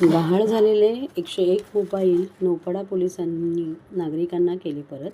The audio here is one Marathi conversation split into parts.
गहाळ झालेले 101 मोबाईल नौपाडा पोलिसांनी नागरिकांना केले परत.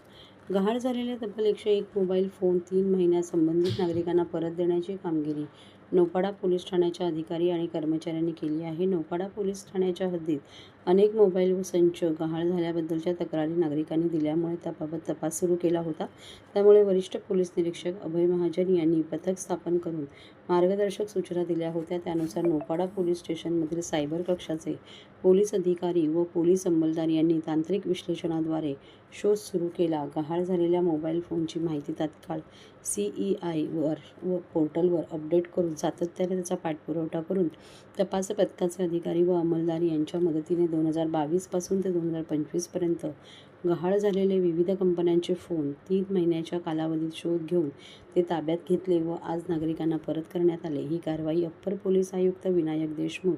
गहाळ झालेले तब्बल 101 मोबाईल फोन 3 महिन्यात संबंधित नागरिकांना परत देण्याची कामगिरी नौपाडा पोलीस ठाण्याच्या अधिकारी आणि कर्मचाऱ्यांनी केली आहे. नौपाडा पोलीस ठाण्याच्या हद्दीत अनेक मोबाईल व संच गहाळ झाल्याबद्दलच्या तक्रारी नागरिकांनी दिल्यामुळे त्याबाबत तपास सुरू केला होता. त्यामुळे वरिष्ठ पोलीस निरीक्षक अभय महाजन यांनी पथक स्थापन करून मार्गदर्शक सूचना दिल्या होत्या. त्यानुसार नौपाडा पोलीस स्टेशनमधील सायबर कक्षाचे पोलीस अधिकारी व पोलीस अंमलदार यांनी तांत्रिक विश्लेषणाद्वारे शोध सुरू केला. गहाळ झालेल्या मोबाईल फोनची माहिती तात्काळ CEI व पोर्टलवर अपडेट करून सातत्याने त्याचा पाठपुरावा करून तपास पथकाचे अधिकारी व अंमलदार यांच्या मदतीने 2022 पासून ते 2025 पर्यंत गहाळ झालेले विविध कंपन्यांचे फोन 3 महिन्याच्या कालावधीत शोध घेऊन ते ताब्यात घेतले व आज नागरिकांना परत करण्यात आले. ही कारवाई अप्पर पोलीस आयुक्त विनायक देशमुख,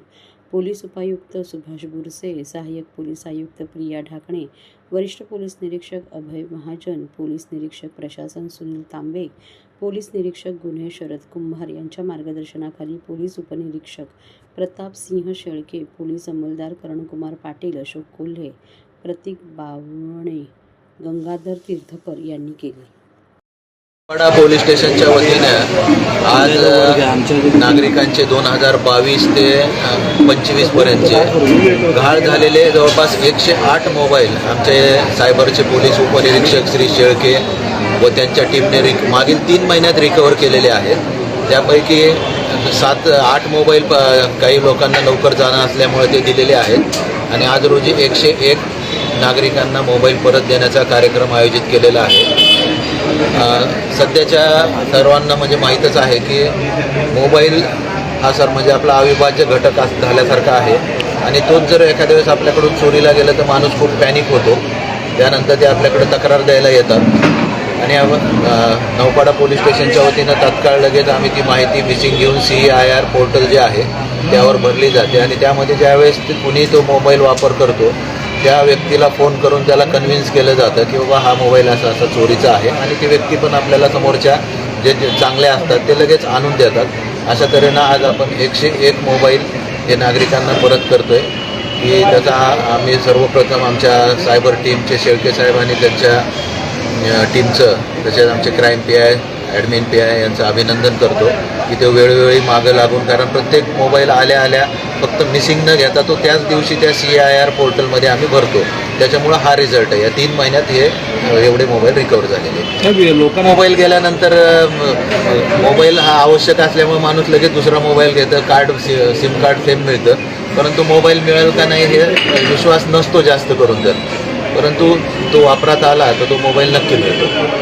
पोलीस उपायुक्त सुभाष बुरसे, सहाय्यक पोलीस आयुक्त प्रिया ढाकणे, वरिष्ठ पोलीस निरीक्षक अभय महाजन, पोलीस निरीक्षक प्रशासन सुनील तांबे, पोलीस निरीक्षक गुन्हे शरद कुंभार यांच्या मार्गदर्शनाखाली पोलीस उपनिरीक्षक प्रताप सिंह शेळके, पोलीस अंमलदार करणकुमार पाटील, अशोक कोल्हे, प्रतीक बावणे, गंगाधर तीर्थकर यांनी केली. नौपाडा पोलीस स्टेशनच्या वतीने आज नागरिकांचे 2022 ते 25 पर्यंतचे गहाळ झालेले जवळपास 108 मोबाईल आमचे सायबरचे पोलीस उपनिरीक्षक श्री शेळके व त्यांच्या टीमने मागील 3 महिन्यात रिकवर केलेले आहेत. त्यापैकी 7-8 मोबाईल काही लोकांना लवकर जाणं असल्यामुळे ते दिलेले आहेत आणि आज रोजी 101 नागरिकांना मोबाईल परत देण्याचा कार्यक्रम आयोजित केलेला आहे. सध्याच्या सर्वांना म्हणजे माहीतच आहे की मोबाईल हा म्हणजे आपला अविभाज्य घटक झाल्यासारखा आहे आणि तोच जर एखाद्या वेळेस आपल्याकडून चोरीला गेलं तर माणूस खूप पॅनिक होतो. त्यानंतर ते आपल्याकडे तक्रार द्यायला येतात आणि नौपाडा पोलीस स्टेशनच्या वतीनं तात्काळ लगेच आम्ही ती माहिती मिसिंग घेऊन CEIR पोर्टल जे आहे त्यावर भरली जाते आणि त्यामध्ये ज्यावेळेस कुणी तो मोबाईल वापर करतो त्या व्यक्तीला फोन करून त्याला कन्व्हिन्स केलं जातं की बाबा हा मोबाईल असा चोरीचा आहे आणि ती व्यक्ती पण आपल्याला समोरच्या जे चांगले असतात ते लगेच आणून देतात. अशा तऱ्हेनं आज आपण 101 मोबाईल हे नागरिकांना परत करतो आहे की त्याचा आम्ही सर्वप्रथम आमच्या सायबर टीमचे शेळके साहेब आणि त्यांच्या टीमचं तसेच आमचे क्राईम PI ॲडमिन PI यांचं अभिनंदन करतो की ते वेळोवेळी मागं लागून, कारण प्रत्येक मोबाईल आल्या फक्त मिसिंग न घेता तो त्याच दिवशी त्या CEIR पोर्टलमध्ये आम्ही भरतो. त्याच्यामुळं हा रिझल्ट आहे. या 3 महिन्यात हे एवढे मोबाईल रिकवर झालेले. मोबाईल गेल्यानंतर मोबाईल हा आवश्यक असल्यामुळे माणूस लगेच दुसरा मोबाईल घेतं, सिम कार्ड सेम मिळतं, परंतु मोबाईल मिळेल का नाही हे विश्वास नसतो जास्त करून. परंतु तो वापरात आला तर तो मोबाईल नक्की मिळतो.